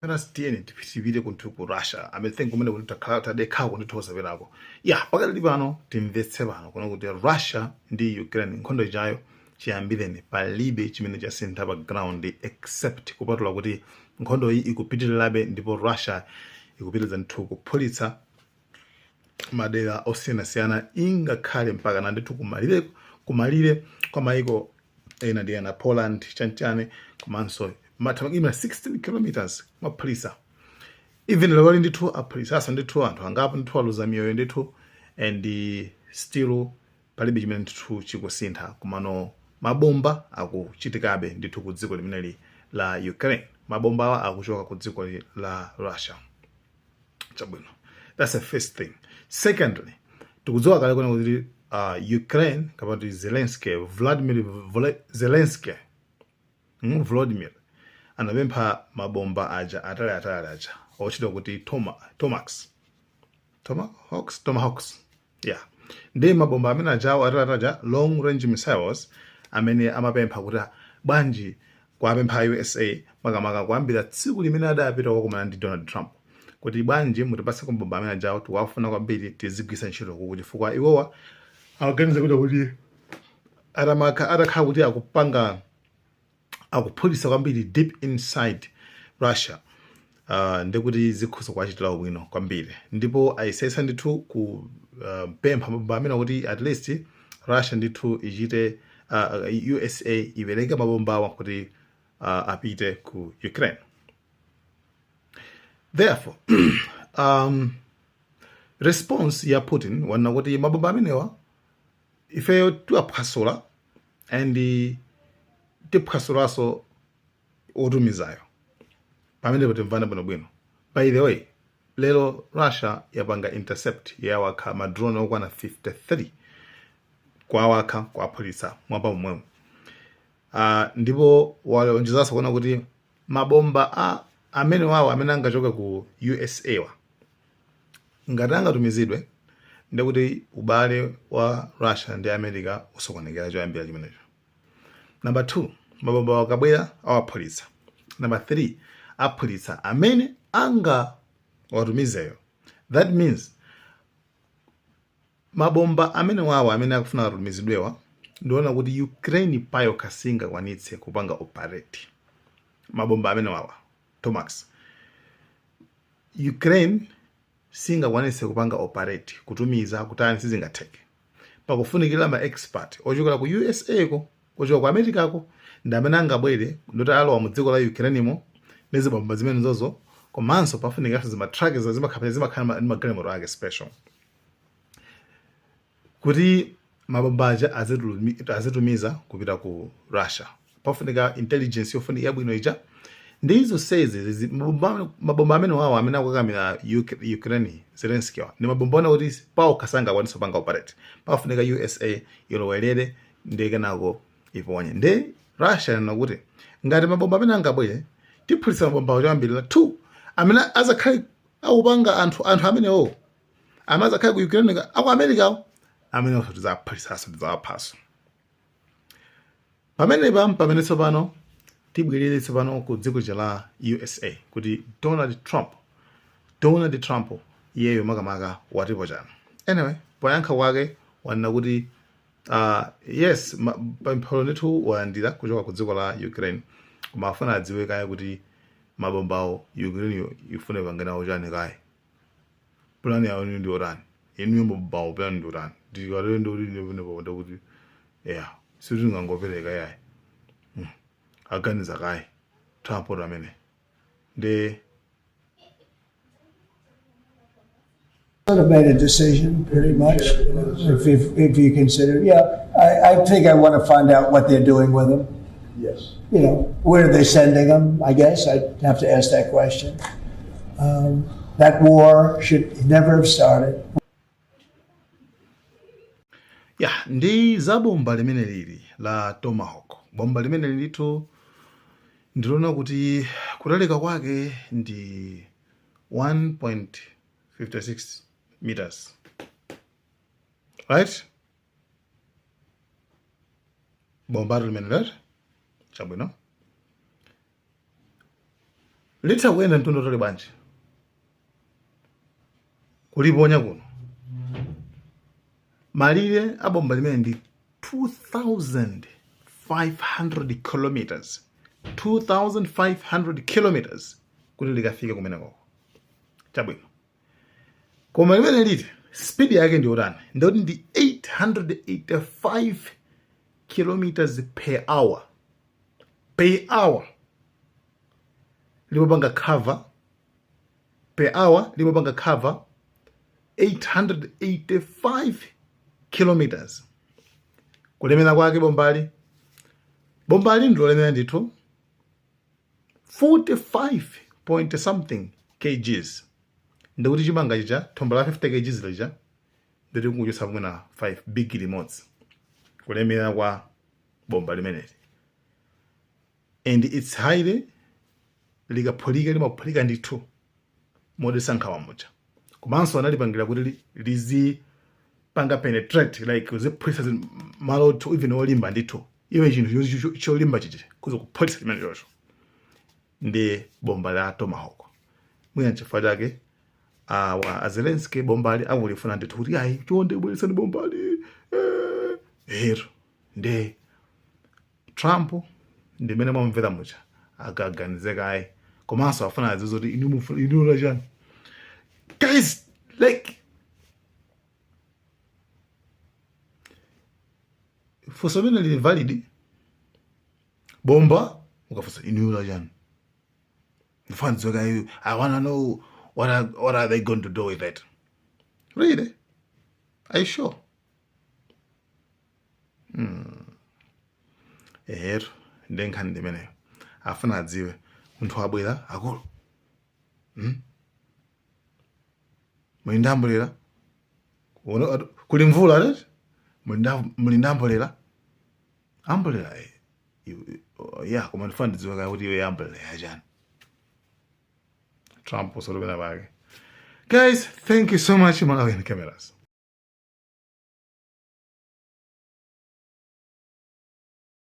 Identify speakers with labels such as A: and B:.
A: Tieni tipite ku Russia think kumene kuti tadekha kundithokoza penako pakali pano timvetse pano kuna kuti Russia ndi Ukraine nkhondo ijayo chiyambireni palibe chimene chasintha pa ground except kupatula kuti nkhondo iyi ikupitirirabe ndipo Russia ikupitiriza ndithu kuphulitsa madera osiyanasiyana ingakhale mpaka na ndithu kumalire kwa maiko ena ndi ena Poland chanchane komanso mathamangimira 16 kilometers maphulisa even lero ndithu aphulisa asa ndithu anthu angapo ndithu aluza miyoyo ndithu and still palibe chimene ndithu chikusintha kumano mabomba akuchitikabe ndithu ku dziko limeneli la Ukraine mabomba awa akuchoka ku dziko la Russia chabwino. That's the first thing. Secondly, tikudziwa kale kuna kuti Ukraine kapati Volodymyr anapempha mabomba aja atali aja ochitwa kuti Tomahawks ndi mabomba amene ajawo atali long range missiles amene amapempha kuti bwanji kwapempha USA makamaka kuyambira tsiku limene adapita kukumana ndi Donald Trump kuti bwanji mutipatse mabomba amene ajawo tiwafuna kwambiri tizigwisa ntchito kuti chifukwa iwowa aganiza kuti atakhala kuti akuphulitsa kwambiri deep inside Russia ndikuti zikhoza kuwachitira ubwino kwambiri ndipo ayesesa ndithu kupempha mabomba amene kuti at least Russia ndithu ichite USA ipereke mabomba awa kuti apite ku Ukraine. Therefore response ya Putin wana kuti mabomba amenewa ifeyo tiwaphwasula and tiphwasulaso otumizayo pamene timvana bwinobwino. By the way, lero Russia yapanga intercept yawakha madrone okwana 53 kwawakha kwaphulitsa mwapa momwemo ndipo walonjezanso kuona kuti mabomba amene wawo amene angachoke ku USA wa ngati angatumizidwe ndikuti ubale wa Russia ndi America usokonekera choyambira chimenecho. Number 2, mabomba wakabwera awaphulitsa. Number 3, aphulitsa amene anga watumizeyo. That means mabomba amene wawo amene akufuna atumizidwewa ndiona kuti Ukraine payo kasinga kwanitse kupanga operate mabomba amene wawa Tomahawks. Ukraine singa kwanitse kupanga operate kutumiza kutani sizingatheke pakufunikira ma expert ochokera ku USA ko ochokera ku America ko ndi amene angabwere ndoti alowa mu dziko la Ukraine mo nezibomba zimene zozo komanso pafunika zima trucks zimakhala magalimoto ake special kuti mabomba aja azitumiza kupita ku Russia. Pafunika intelligence yofunika yabwino ija ndizo sezi mabomba amene wawo amene akukamira Ukraine Zelensky ni mabomba ona kuti pawo kasanga kwanisa panga operate pafunika USA yolowelere ndeke nako iponye ndi Russia nakuti ngati mabomba amene angabwere tiphulitsa mabomba ochambirira 2 amene azakhale akupanga anthu amenewo amazakhale ku Ukraine aku America amene osati zaphulitsa zawaphaso pamene tsopano tibwirire tsopano ku dziko la USA kuti Donald Trump iyeyo makamaka watipo chano. Anyway, poyankha wake wanena kuti yes pampholo ndithu walandira kuchoka ku dziko la Ukraine koma afuna adziwe kaya kuti mabombawo Ukraine ifune pangenawo chani kaya plan yawo ndi otani inu mabombawo plan ndi otani ndikalendo ndi kuti sitingangopereka yayi aganiza kaya Trump amene ndi
B: Sort of made a decision, pretty much. If you consider, I think I want to find out what they're doing with them.
C: Yes.
B: Where are they sending them? I guess I'd have to ask that question. That war should never have started.
A: Ndi za bomba limene lili la Tomahawk. Bomba limene lilito ndilona kuti kutalika kwake ndi 1.56 meters. Right? Bomba limene lili chabwino litha kuyenda mtundu otole bwanji kuliponya kuno malire a bomba limene ndi 2,500 kilometers 2,500 kilometers kuti likafike kumeneko chabwino koma limene liti speed yake ndi utani ndoti ndi 885 kilometers per hour limapanga cover per hour limapanga cover 885 kilometers kulemera kwake bombali ndilolemera ndithu 45 point something kgs ndikuti chimanga chicha thumba la 50 kgs lija ndoti kungochotsa pomwe na 5 big limodzi kulemera kwa bomba limeneli and it's highly limaphulika ndithu modisankhawa mucha komanso analipangira kuti lizipanga penetrate like uziphulitsa malo even olimba ndithu iwe chinthu cholimba chichi kuza kuphulitsa limene chocho ndi bomba la Tomahawk mwina chifukwa chake wa Zelensky bombali akulifuna ndithu kuti ayi chonde bweresani bombali hero ndi Trump ndi mene mwamvera mucha akaganizeka ayi komanso afuna azizoti inu chani guys like for so many valid bomba ukafusa inu chani fans okay, I want to know what are they going to do with it. Really? Are you sure? Ndenkhani ndimeneyo afuna adziwe munthu wabwera akulu mulindambulira kuli mvula leti mulindambulira ambulira ya koma ndifuna ndidziwe kaya kuti iwe ambulira yachani Trump was over there. Guys, thank you so much, Malawian cameras.